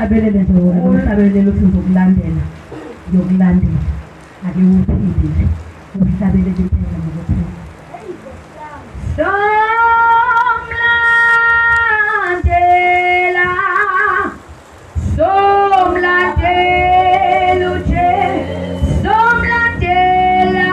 uhlabelele nje wona uhlabelele uthi ngizokulandela ngiyokulandela ake uphilile uhlabelele impela ngokuphila somlandela uje somlandela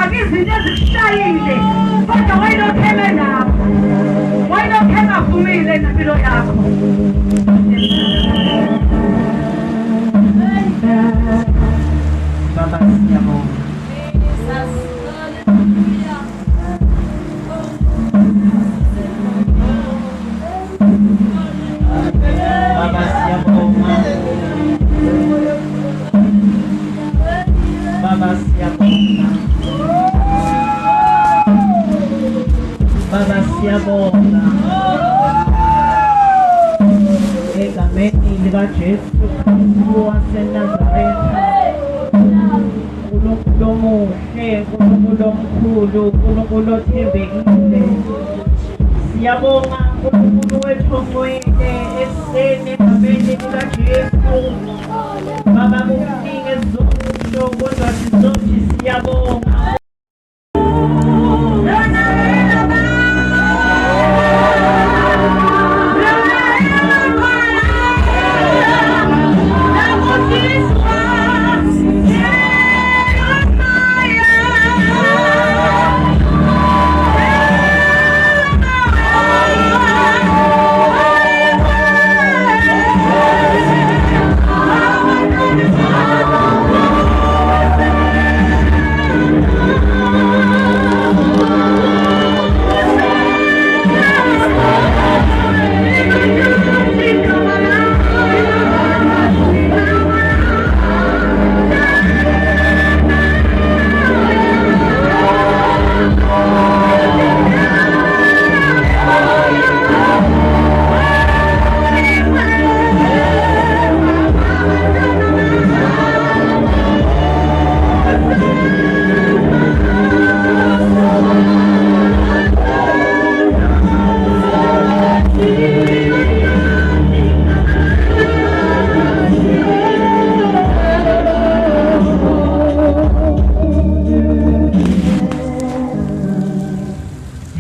ungafaki izinto ezikushayile kodwa wayilokhele nawo wayilokhele avumile nempilo yakho. Baba siyabonga. Baba siyabonga. Baba siyabonga. Baba siyabonga. Egameni likaJesu Kristu waseNazaretha. uNkulunkulu omuhle, uNkulunkulu omkhulu, uNkulunkulu othembekile. Siyabonga uNkulunkulu wethu ongcwele ekuseni egameni likaJesu. Baba kuningi ezizosho kodwa sizothi siyabonga.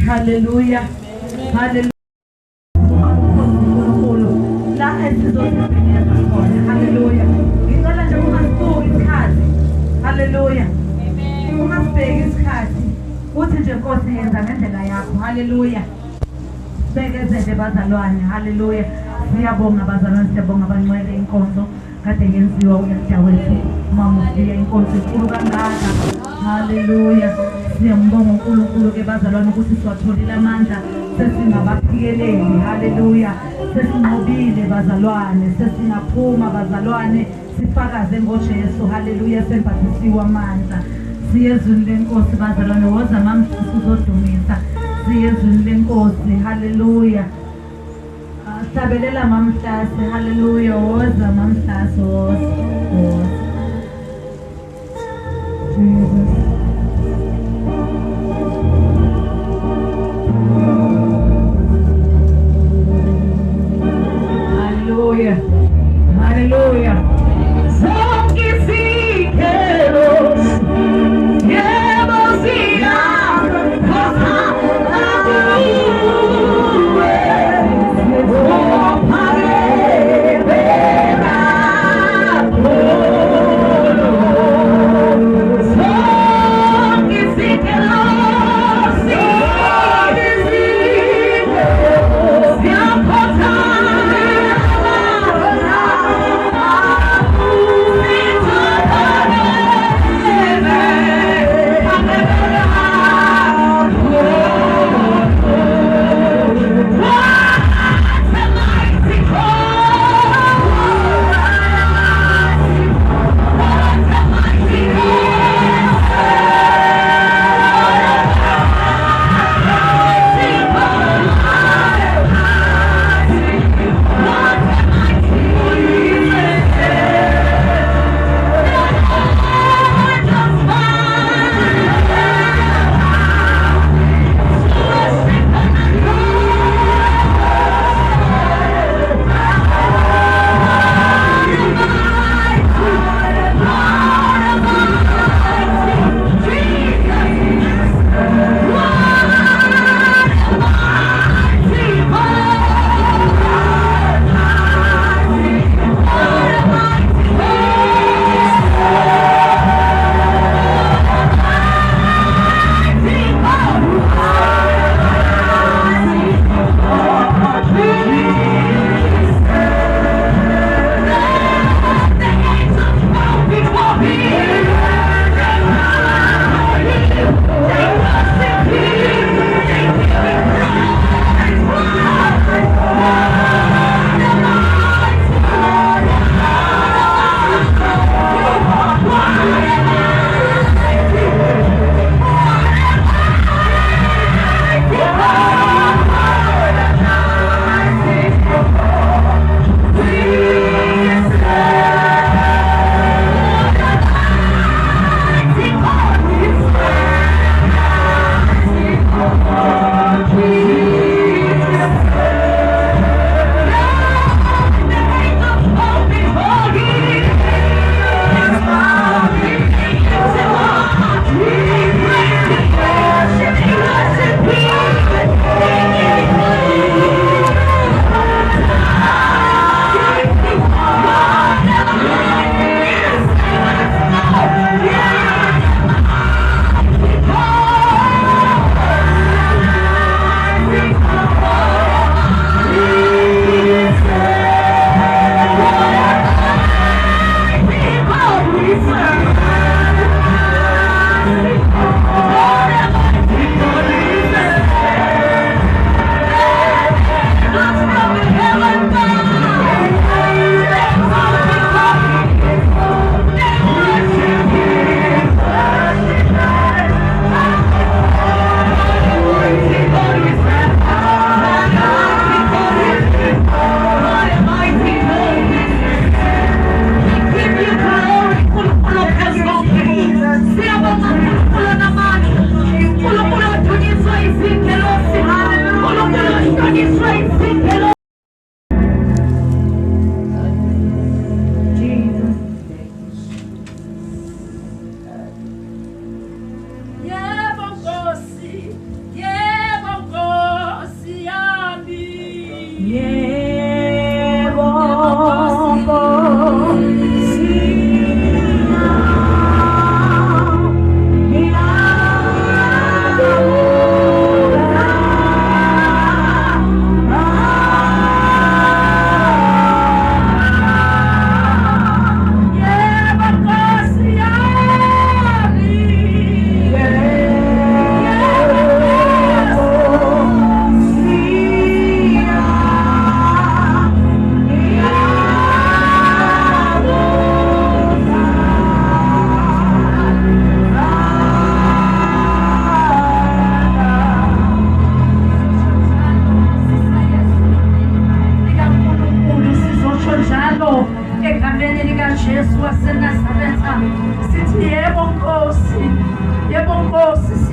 Hallelujah. Hallelujah. La esizosebenza khona. Hallelujah. Ngicela nje ungasibuki isikhathi. Hallelujah. Amen. Ungasibheki isikhathi. Uthi nje Nkosi yenza ngendlela yakho. Hallelujah. Bekezele bazalwane. Hallelujah. Siyabonga bazalwane, siyabonga abangcwele inkonzo kade yenziwa uyadawethu. Mama usiya inkonzo inkulu kangaka. Hallelujah. Siyambonga uNkulunkulu ke bazalwane ukuthi siwatholile amandla sesingabaphikeleli. Haleluya. Sesinqobile bazalwane, sesingaphuma bazalwane sifakaze ngoJesu. Haleluya. Sembathisiwe amandla. Siyezwini lenkosi bazalwane, woza mamhlisi uzodumisa. Siyezwini lenkosi. Haleluya. Sabelela mamhlasi. Haleluya. Woza mamhlasi, woza. Jesus. Hallelujah. Hallelujah. Zonke izikelos yebo ziyakhona kuwe ophakebela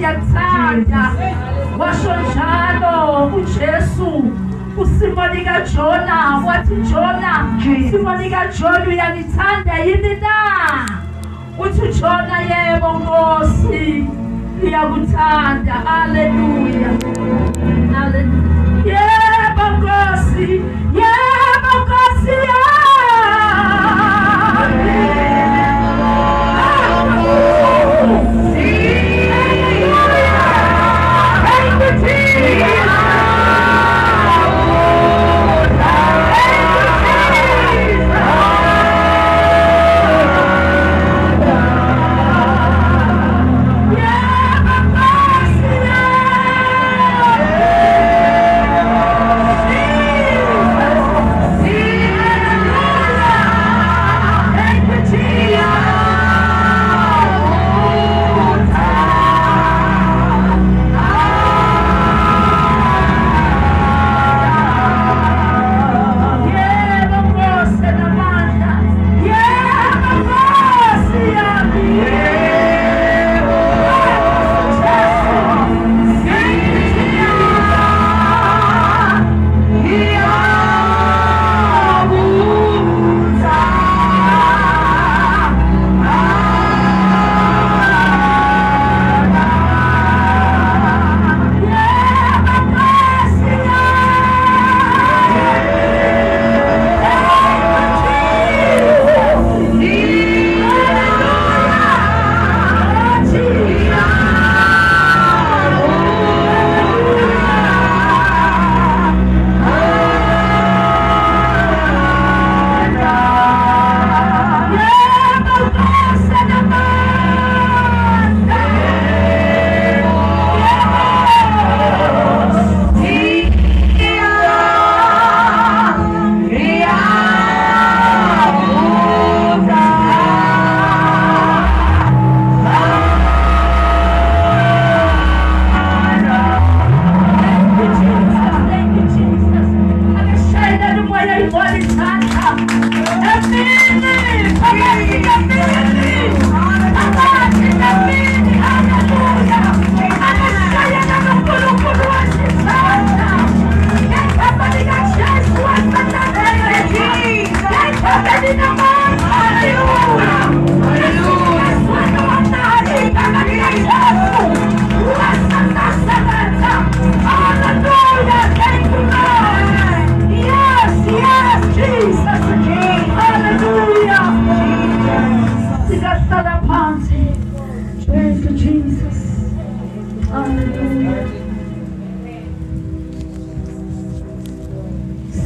ngiyakuthanda washo njalo uJesu uSimoni kaJona wathi Jona Simoni kaJona uyangithanda yini na uthi uJona yebo Nkosi ngiyakuthanda haleluya haleluya yebo Nkosi yebo Nkosi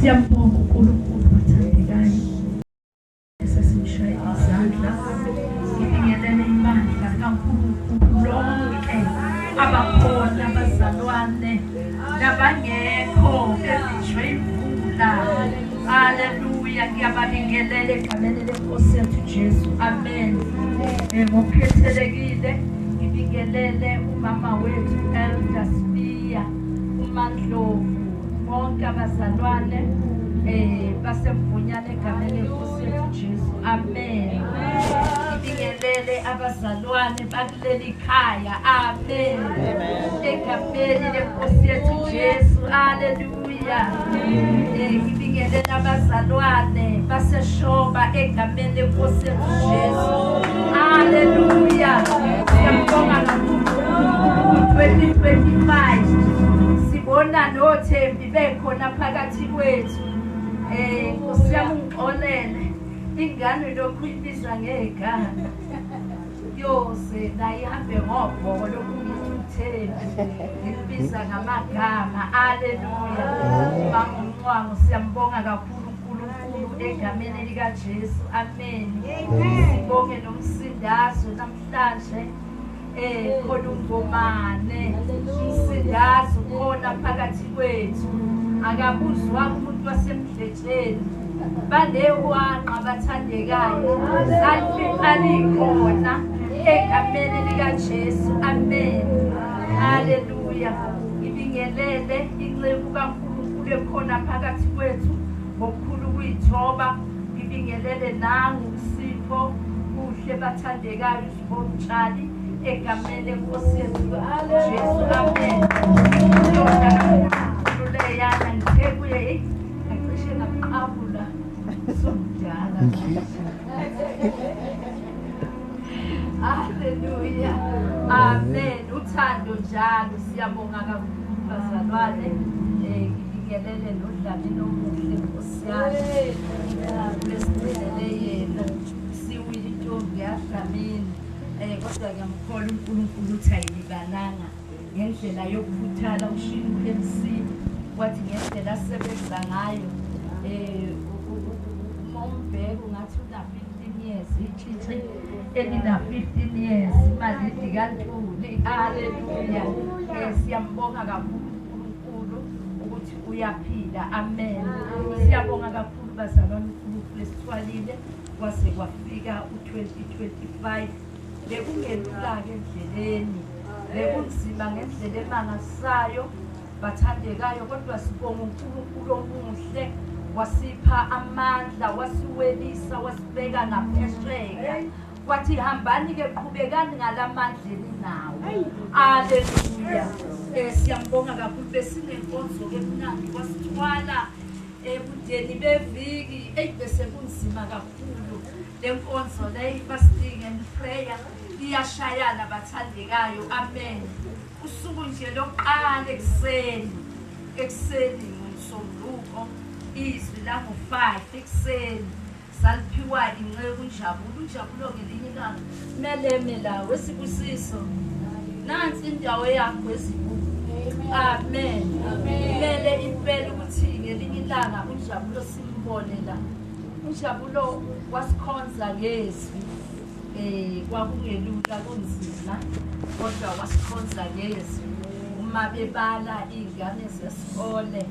Siyambonga uNkulunkulu othandekayo esesimshaya izandla ngibingelele imandla kaNkulunkulu lonke abakhona abazalwane nabangekho bezishwe imvula haleluya ngiyabingelela egameni leNkosi yethu Jesu amen ngokukhethelekile ngibingelele umama wethu Elder Spear uMandlovu bonke abazalwane basemvunyane egameni leNkosi yethu Jesu amen ngibingelele abazalwane bakuleli khaya amen egameni leNkosi yethu Jesu haleluya ngibingelele abazalwane baseshoba egameni leNkosi yethu Jesu haleluya siyambonga kakhulu 2025 sibona noThembi bekhona phakathi kwethu Nkosi yami ungixolele ingane lokhu ibizwa ngegama yose nayihambe ngobhoko lokungithuthela ngibiza ngamagama haleluya bangumncwangu siyambonga kakhulu uNkulunkulu egameni lika Jesu amen sibonge nomsindazo namhlanje khona ungomane umsindazo khona phakathi kwethu akabuzwa umuntu wasemdletsheni banewanga bathandekayo alikhona egameni lika Jesu amen haleluya ngibingelele inceku kaNkulunkulu ekhona phakathi kwethu ngokukhulu kuyithoba ngibingelele nangu uSipho kuhle bathandekayo sibomtshali egameni lenkosi yethu Jesu amen leyana ngithe kuye acishe ngaqabula somdala haleluya amen uthando njalo siyabonga kakhulu bazalwane ngibingelele nodlamini omuhle Nkosi yami lesigcinele yena siwile intombi yaDlamini kodwa ngiyamkholwa uNkulunkulu uthi ayilibalanga ngendlela yokukhuthala ushini MC wathi ngendlela asebenza ngayo uMombeko ngathi una 15 years ichichi elina 15 years imali iDikantuli haleluya siyambonga kakhulu uNkulunkulu ukuthi uyaphila amen siyabonga kakhulu bazalwane uNkulunkulu lesithwalile kwase kwafika u2025 bekungelula ke endleleni bekunzima ngendlela emangasayo bathandekayo kodwa sibonga uNkulunkulu omuhle wasipha amandla wasiwelisa wasibeka ngaphesheya wathi hambani ke qhubekani ngalamandleni nawo haleluya siyambonga kakhulu besinenkonzo ke mnandi wasithwala ebudeni beviki bese kunzima kakhulu lenkonzo le fasting and prayer iyashayana bathandekayo amen usuku nje lokuqala ekseni ngomsombuluko izwi la ngo5 ekseni saliphiwa inceku unjabulo ngelinye ilanga meleme la wesibusiso nansi indawo yakho ezibuku amen mele impela ukuthi ngelinye ilanga unjabulo simbone la unjabulo wasikhonza ngezwi kwakungelula kunzima kodwa wasikhonza ngezwi uma bebala ingane zesikole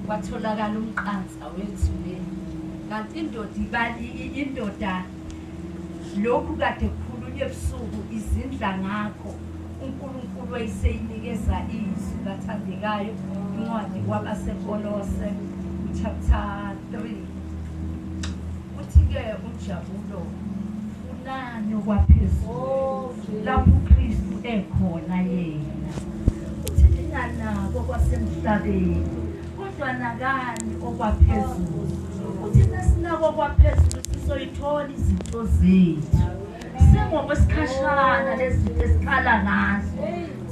kwatholakala umqansa wethuleni kanti indoda lokhu kade kukhulunywe ebusuku izindla ngakho uNkulunkulu wayeseyinikeza izwi bathandekayo incwadi kwabasekolose chapter 3 uthi ke unjabulo unani okwaphezulu lapho uKristu ekhona yena uthi ninganako kwasemhlabeni kodwa nakani okwaphezulu uthi nasinako okwaphezulu sizoyithola izinto zethu sengokwesikhashana lezinto esiqala ngazo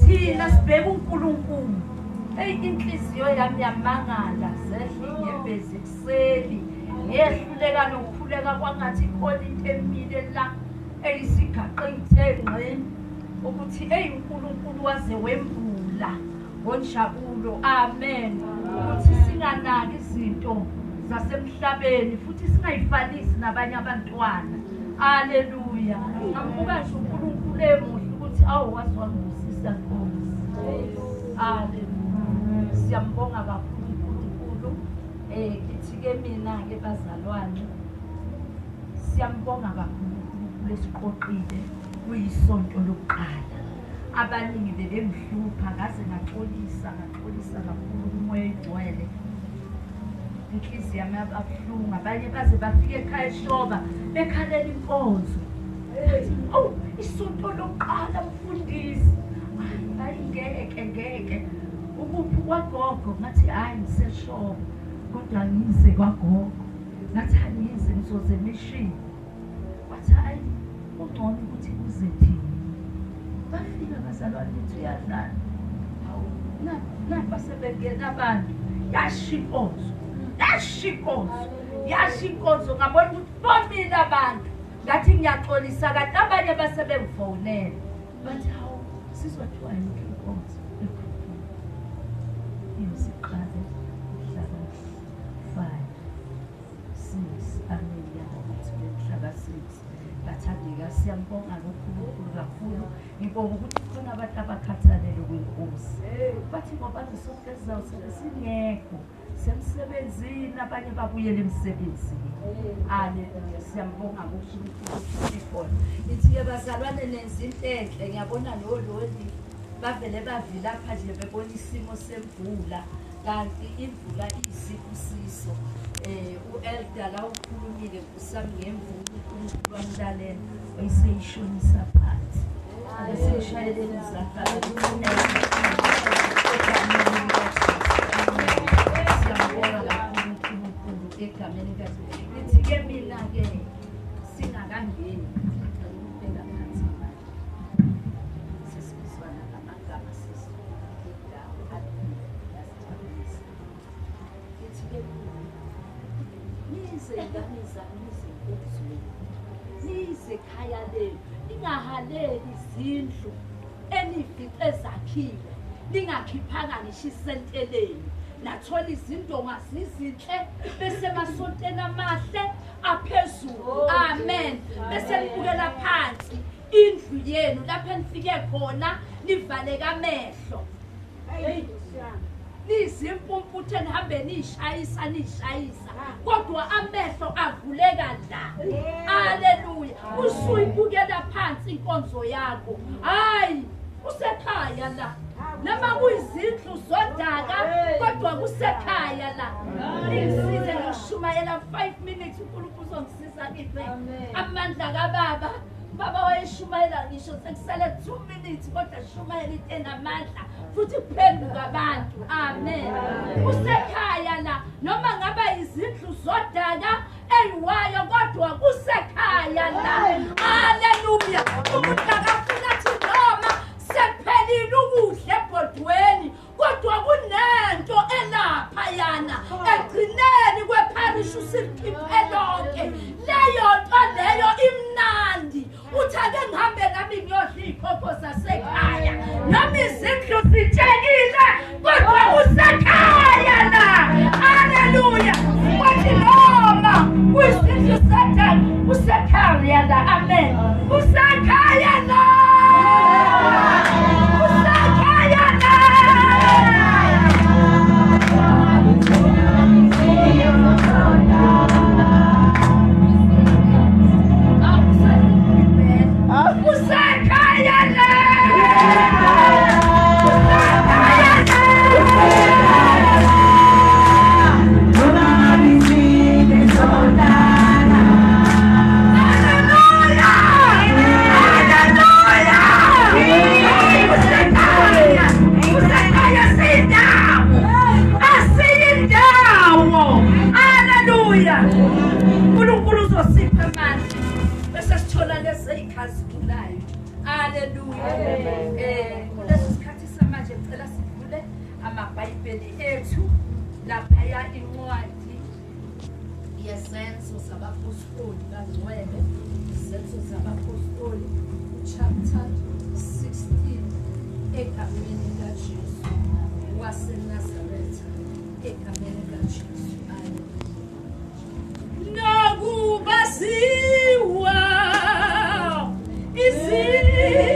thina sibheka uNkulunkulu inhliziyo yami yamangala zehle inyembezi ekseni ngehluleka nokukhuleka kwangathi khona into emile la eyisigaqa ngithengqeni ukuthi uNkulunkulu waze wembula ngonjabulo amen ukuthi singanaki izinto zasemhlabeni futhi singayifanisi nabanye abantwana haleluya ambuka nje uNkulunkulu emuhle ukuthi awuwazwa ngusisa Nkosi haleluya siyambonga kakhulu uNkulunkulu kithi ke mina ke bazalwane siyambonga kakhulu uNkulunkulu esiqoqile kuyisonto lokuqala abaningi bebemhlupha ngaze ngaxolisa kakhulu umoya egcwele inhliziyo yami ababuhlungu abanye baze bafike ekhaya eshoba bekhalela inkonzo isonto lokuqala mfundisi hayi ngeke ukuphi kwagogo ngathi hayi ngiseshoba kodwa ngize kwagogo ngathi angize ngizoze emishini wathi hayi ungcono ukuthi kuze thina bafika bazalwane bethu uyadlala napa sebengena abantu yashikonzo ngabona ukuthi bomile abantu ngathi ngiyaxolisa kanti abanye basebengifonela bathi hawu sizothiwa inkonzo isiqale mhlaka 5 6 amen yakuthi mhlaka 6 bathandeka siyambonga uNkulunkulu kakhulu ngibonga ukuthi khona abantu abakhathalele kwenkosi bathi ngoba sonke sizawuthi singekho semsebenzini abanye babuyele emsebenzini haleluya siyambonga uNkulunkulu khona ithi ke bazalwane nenza into enhle ngiyabona lololi bavele bavila lapha nje bebona isimo semvula kanti imvula iyisibusiso uElder la ukhulumile kusami ngemvula uNkulunkulu wamlalela wayiseyishonisa phansi Singishayeleni izandla. Egameni likaJesu. Ngithi-ke mina-ke singakangeni ukubheka phansi imali. Sesibizwana ngamagama indawo yasithabisa. Ngithi-ke nize ingane zami nizenkuzweni, nize ekhaya lenu, ningahaleli izindlu enifice zakhiwe, ningakhiphanga ngisho isenteleni. Nathola izindonga zizinhle bese masonteni amahle aphezulu. Amen. Bese nibukela phansi indlu yenu lapho enifike khona nivaleka amehlo. Nizimpumputhe nihambe nishayisa kodwa amehlo avuleka la. Haleluya. Usuyibukela phansi inkonzo yakho. Hayi, usekhaya la. Nama kuyizindlu zodaka kodwa kusekhaya la. Ngisize ngishumayela 5 minutes uNkulunkulu uzongisiza kithi. Amandla kaBaba. Baba wayeshumayela ngisho sekusele 2 minutes kodwa shumayela into enamandla futhi kuphenduka abantu. Amen. Kusekhaya la. Noma ngaba izindlu zodaka eyiwayo kodwa kusekhaya la. Haleluya. Umuntu akafuna athi noma sekuphelile ukudla ebhodweni kodwa kunento elapha yana egcineni kweparish usikhiphe lonke. Leyo nto leyo imnandi. Uthi ake ngihambe nami ngiyodla iy'khokho zasekhaya noma izindlu zitshekile kodwa kusekhaya la. Haleluya. Kwathi noma kuyizindlu zodaka kusekhaya la. Amen. Kusekhaya la. Amabhayibheli ethu laphaya incwadi yezenzo zabapostoli kaNgcwele, izenzo zabapostoli chapter 16 egameni likaJesu waseNazaretha egameni likaJesu. Nokubaziwa izingane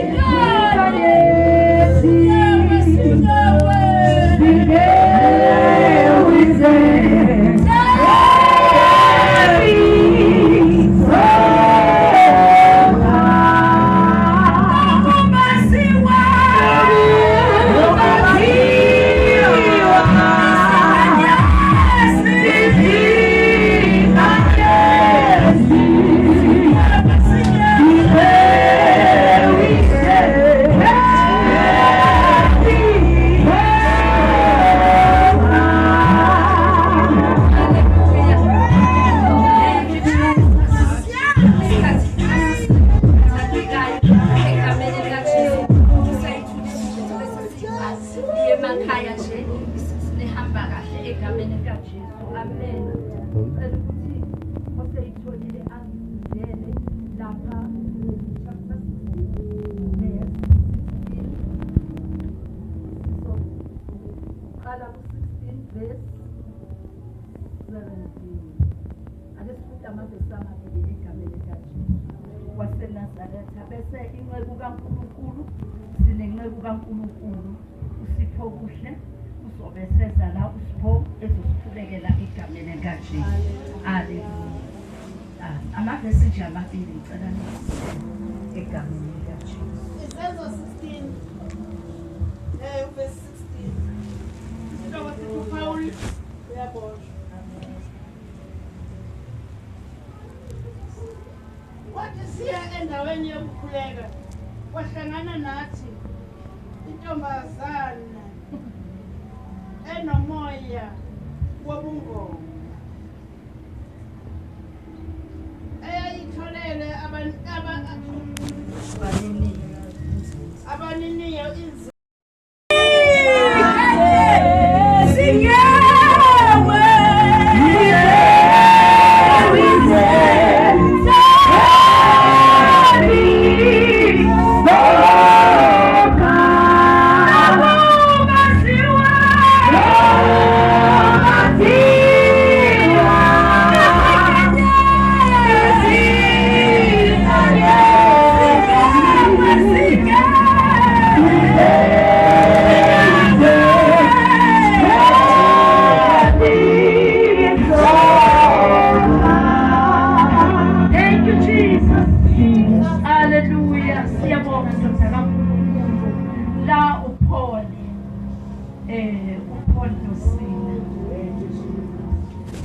waseNazaretha bese inceku kaNkulunkulu sinenceku kaNkulunkulu uSipho kuhle uzobe seza la uSipho ezosiphulekela igameni likaJesu. Haleluya. Amavesi nje amabili ngicela egameni likaJesu. Isenzo 16 verse 16. Njengoba sithi uPaul uyaboshwa. Wathi siya endaweni yokukhuleka wahlangana nathi intombazana enomoya wobungoma eyayitholele abaniniyo inzira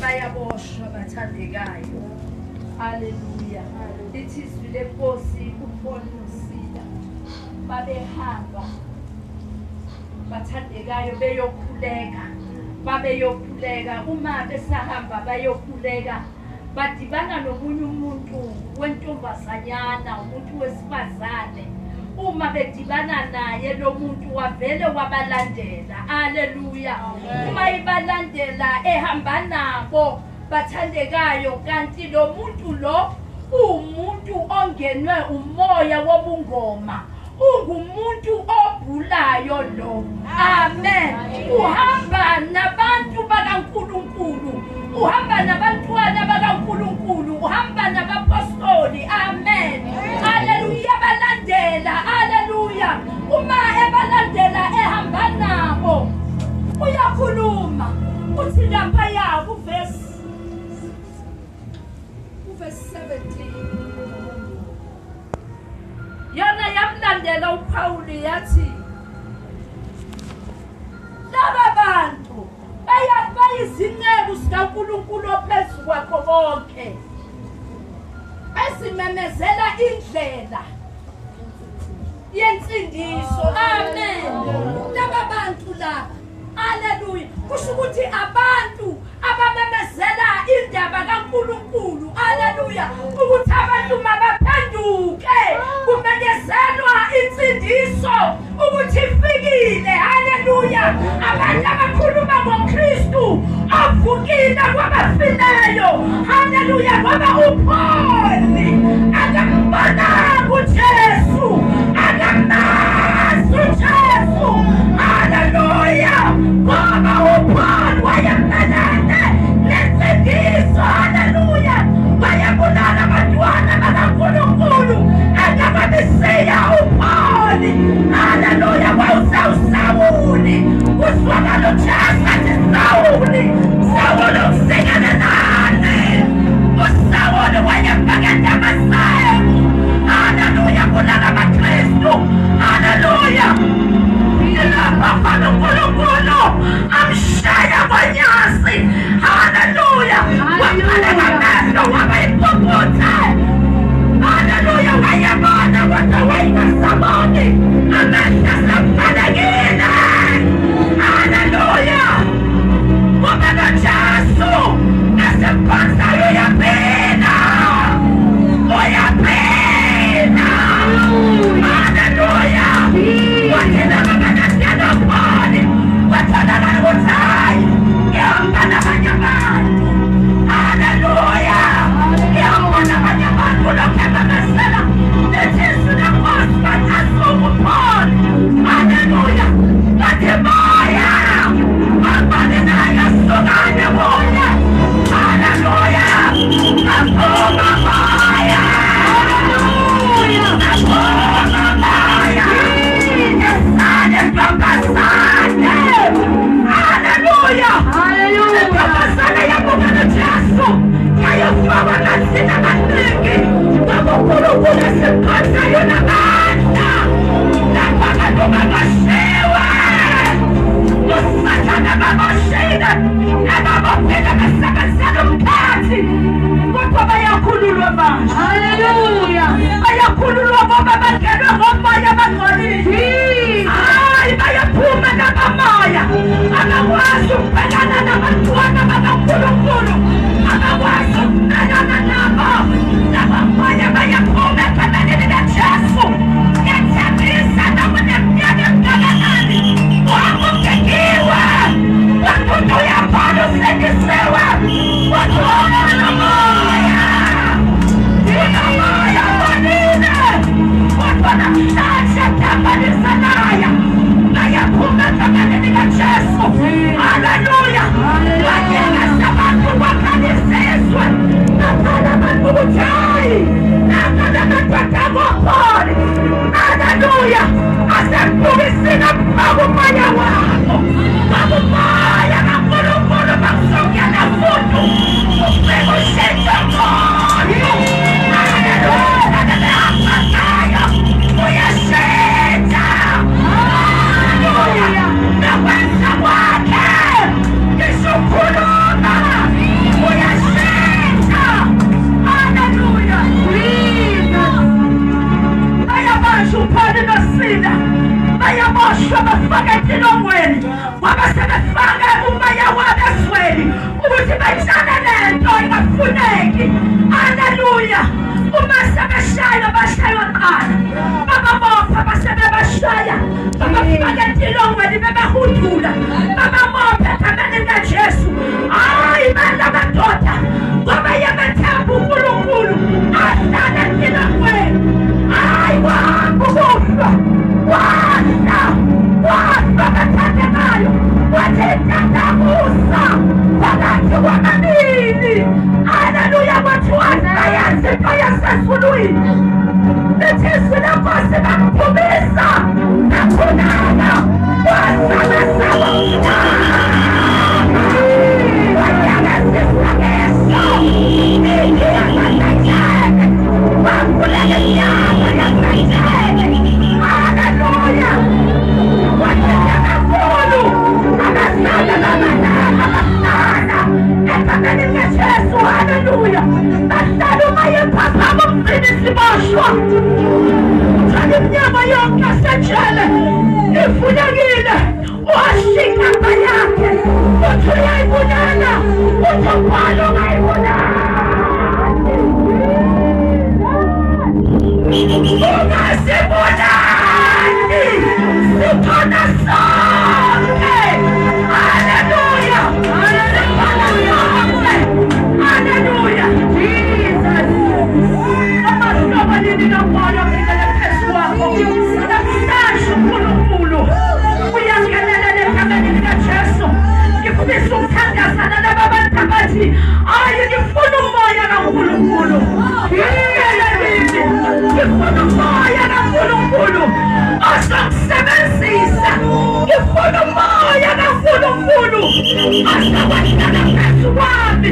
bayaboshwa bathandekayo. Haleluya. Ithizwi lenkosi uPaul noSila babehamba bathandekayo babeyokhuleka uma besahamba bayokhuleka badibana nomunye umuntu wentombazanyana umuntu wesifazane. Uma bedibana naye lo muntu wavele wabalandela. Haleluya. Uma ibalandela ehamba nabo bathandekayo kanti lo muntu lo umuntu ongenwe umoya wobungoma. Ungumuntu obhulayo lo. Amen. Uhamba nabantu bakaNkulunkulu. Uhamba nabantwana bakaNkulunkulu. Uhamba nabapostoli. Amen. Haleluya. Balandela. Haleluya. Uma ebalandela ehamba nabo uyakhuluma uthi lapha ya kuverse 17 yona yamlandela uPauli yathi laba bantu bayizinceku zikaNkulunkulu ophezulu kwakho konke esimemezela indlela yensindiso. Amen. Laba bantu laba. Haleluya. Kusho ukuthi abantu abamemezela indaba kaNkulunkulu. Haleluya. Ukuthi abantu mabaphenduke kumenyezelwa insindiso ukuthi ifikile. Haleluya. Abantu abakhuluma ngoKristu avukile kwabafileyo. Haleluya. Ngoba uPaul akambona uJesu. Akamazi uJesu. Haleluya. Ngoba uPaul wayemelele lensindiso. Haleluya. Wayebulala abantwana bakaNkulunkulu. Akababisiya uPaul. Haleluya. Wawusawuli. Kuswakala uJesu athi Sawuli. Sawuli ukusingana nani. uSawuli wayebhekene amasango. Haleluya. Bulala abaKristu. Haleluya. Ilapha uNkulunkulu amshaya kwanyasi. Haleluya. Wabaleka amehlo wabayiphuphuthe. Haleluya. Wayebona kodwa wayengasaboni. Amehlo asevalekile. Haleluya. Ngoba noJesu esephansi uyaphila. Uyaphila. Haleluya. Wathina kabanasiana uPaul. Wathandana nokuthi ngihamba nabanye abantu. Haleluya. Ngihamba nabanye abantu lokhu ememezela lethizwi lenkosi kaJesu uPaul. etilongweni ngoba sebefake umoya wabo ezweni ukuthi betshale lento ingafuneki. Haleluya. Uma sebeshaya bashaywa qala bababopha basebebashaya babafake etilongweni bebehudula bababopha egameni likaJesu. Hayi bantu amadoda ngoba yebethemba uNkulunkulu ahlala etilongweni. Hayi wakukufa wafa bathandekayo wathethandabusa phakathi kwababili. Haleluya. Kwathiwa sayazi into yasezulwini lethizwi lenkosi bamphumisa nakhonana wasabasaba wanyakazisa ngeso iyakazayitshele wakhuleka inyama yakazayitshele. Haleluya. Wathenya kakhulu abasana babalala bahlala egameni likaJesu. Haleluya. Bahlala umoya ephakama umqinisi boshwa uthanda iminyama yonke asejele ifunekile. Washingamba yakhe uthi uyayibulala uthi ukwalo ungayibulali ungasibulali sikhona sonke. Haleluya. Sikhona sonke. Haleluya. Jesus. Amahlobo lini lomoya ngidele phezu kwakho namhlanje uNkulunkulu uyangenelela egameni likaJesu. Ngifisa ukuthandazana laba bantu abathi hayi ngifuna umoya kaNkulunkulu. Ngifuna umoya kaNkulunkulu ozokusebenzisa. Ngifuna umoya kaNkulunkulu ozokwehlela phezu kwami.